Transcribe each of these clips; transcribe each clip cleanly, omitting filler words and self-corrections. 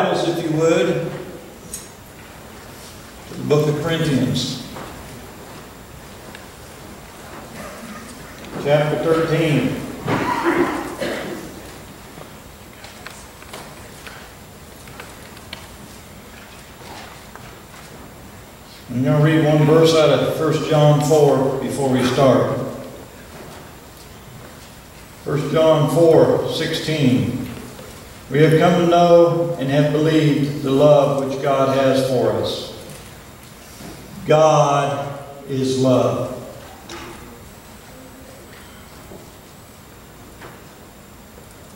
Bibles, if you would, to the book of Corinthians, chapter 13. I'm going to read one verse out of 1 John 4 before we start. 1 John 4:16. We have come to know and have believed the love which God has for us. God is love.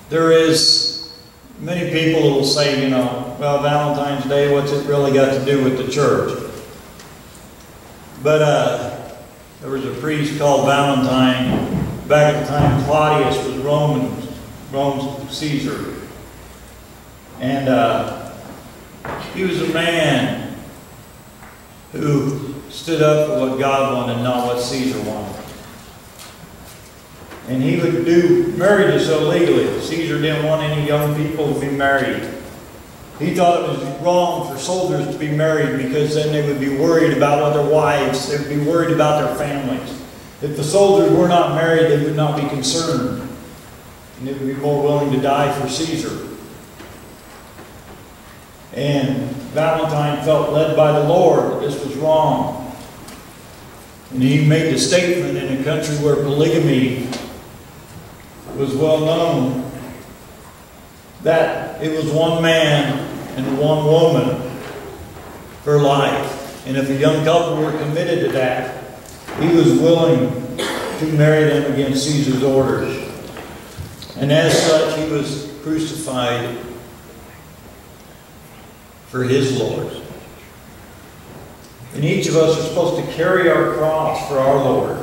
There is many people who will say, well, Valentine's Day, what's it really got to do with the church? But there was a priest called Valentine back at the time Claudius was Rome's Caesar. And he was a man who stood up for what God wanted, not what Caesar wanted. And he would do marriages illegally. Caesar didn't want any young people to be married. He thought it was wrong for soldiers to be married because then they would be worried about their wives. They would be worried about their families. If the soldiers were not married, they would not be concerned. And they would be more willing to die for Caesar. And Valentine felt led by the Lord that this was wrong. And he made the statement in a country where polygamy was well known that it was one man and one woman for life. And if a young couple were committed to that, he was willing to marry them against Caesar's orders. And as such, he was crucified for his Lord. And each of us are supposed to carry our cross for our Lord.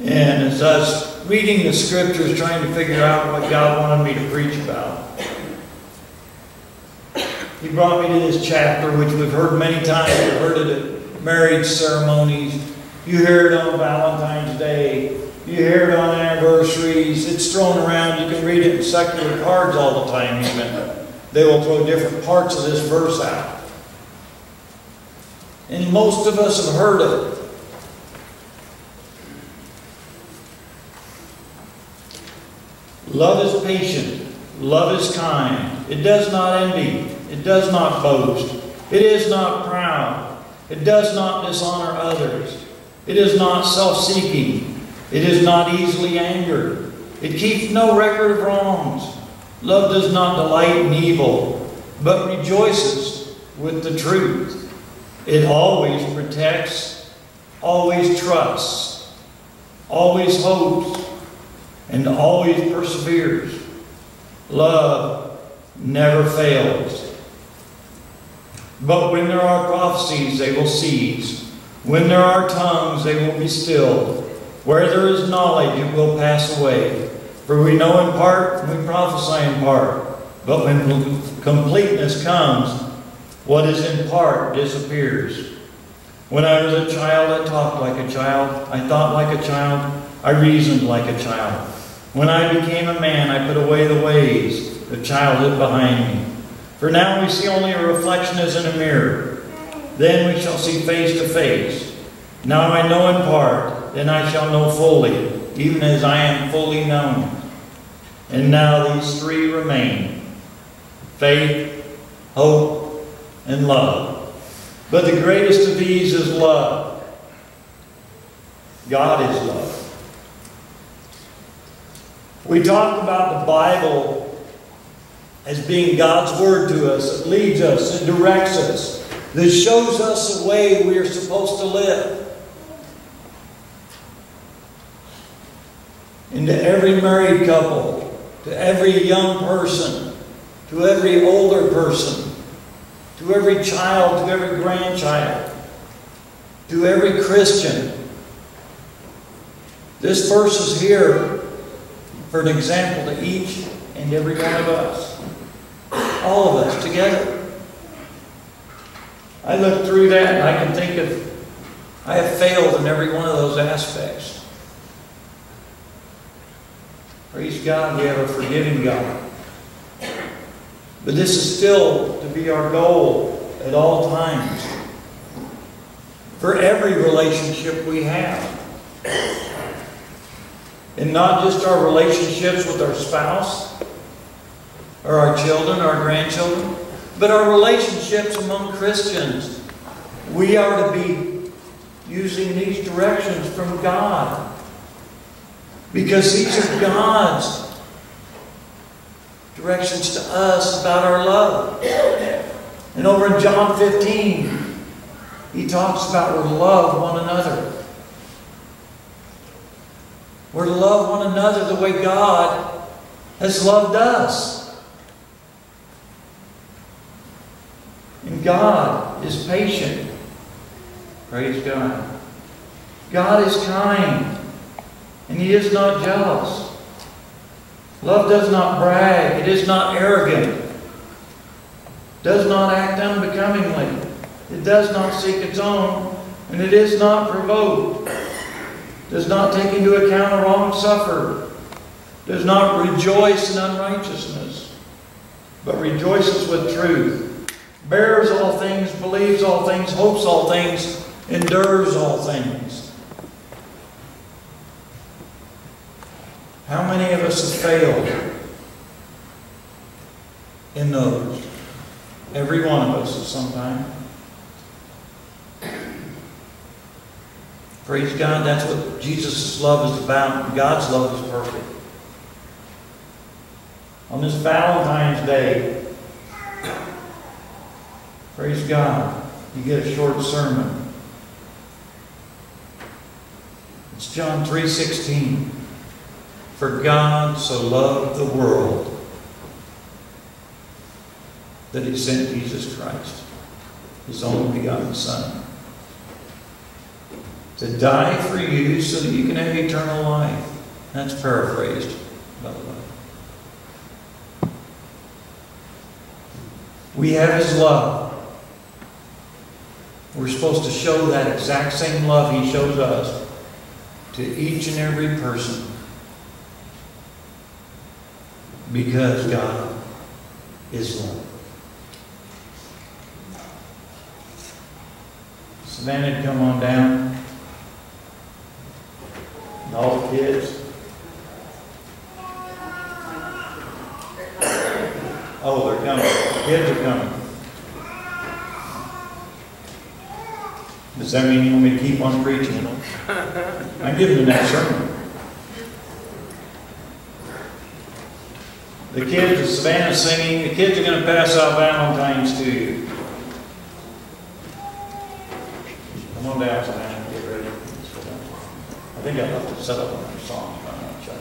And as I was reading the scriptures, trying to figure out what God wanted me to preach about, He brought me to this chapter, which we've heard many times. We've heard it at marriage ceremonies. You hear it on Valentine's Day. You hear it on anniversaries. It's thrown around. You can read it in secular cards all the time even. They will throw different parts of this verse out. And most of us have heard of it. Love is patient. Love is kind. It does not envy. It does not boast. It is not proud. It does not dishonor others. It is not self-seeking. It is not easily angered. It keeps no record of wrongs. Love does not delight in evil, but rejoices with the truth. It always protects, always trusts, always hopes, and always perseveres. Love never fails. But when there are prophecies, they will cease. When there are tongues, they will be stilled. Where there is knowledge, it will pass away. For we know in part, and we prophesy in part. But when completeness comes, what is in part disappears. When I was a child, I talked like a child. I thought like a child. I reasoned like a child. When I became a man, I put away the ways of childhood behind me. For now we see only a reflection as in a mirror. Then we shall see face to face. Now I know in part, then I shall know fully, even as I am fully known. And now these three remain: faith, hope, and love. But the greatest of these is love. God is love. We talk about the Bible as being God's Word to us. It leads us and directs us. That shows us the way we are supposed to live. And to every married couple, to every young person, to every older person, to every child, to every grandchild, to every Christian, this verse is here for an example to each and every one of us. All of us together. I look through that and I can think of, I have failed in every one of those aspects. Praise God, we have a forgiving God. But this is still to be our goal at all times. For every relationship we have. And not just our relationships with our spouse, or our children, our grandchildren, but our relationships among Christians. We are to be using these directions from God. Because these are God's directions to us about our love. And over in John 15, He talks about we're to love one another. We're to love one another the way God has loved us. And God is patient. Praise God. God is kind. And He is not jealous. Love does not brag. It is not arrogant. Does not act unbecomingly. It does not seek its own. And it is not provoked. Does not take into account a wrong suffered. Does not rejoice in unrighteousness, but rejoices with truth. Bears all things, believes all things, hopes all things, endures all things. How many of us have failed in those? Every one of us at some time. Praise God, that's what Jesus' love is about. God's love is perfect. On this Valentine's Day, praise God, you get a short sermon. It's John 3:16. For God so loved the world that He sent Jesus Christ, His only begotten Son, to die for you so that you can have eternal life. That's paraphrased, by the way. We have His love. We're supposed to show that exact same love He shows us to each and every person. Because God is love. Savannah, come on down. And all the kids. Oh, they're coming. The kids are coming. Does that mean you want me to keep on preaching? I'm giving the next sermon. The kids, as Savannah's singing, the kids are going to pass out Valentines to you. Come on down, Savannah, get ready. I think I left it set up on your song, but I'm not sure.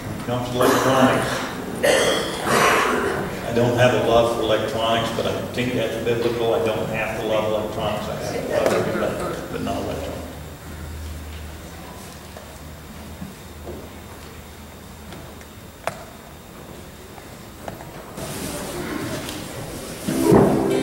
When it comes to electronics, I don't have a love for electronics, but I think that's biblical. I don't have to love electronics. I have to love everybody, but not electronics. Love you.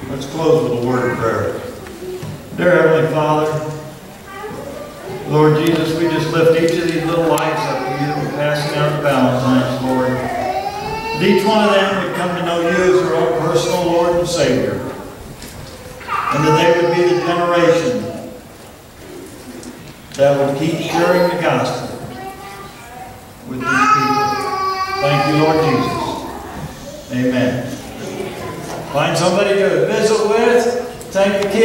Let's close with a word of prayer. Dear Heavenly Father, Lord Jesus, we just lift each of these little lives up to you that we're passing out Valentine's, Lord. That each one of them would come to know you as their own personal Lord and Savior. And that they would be the generation that would keep sharing the gospel with these people. Thank you, Lord Jesus. Amen. Find somebody to visit with. Thank the kids.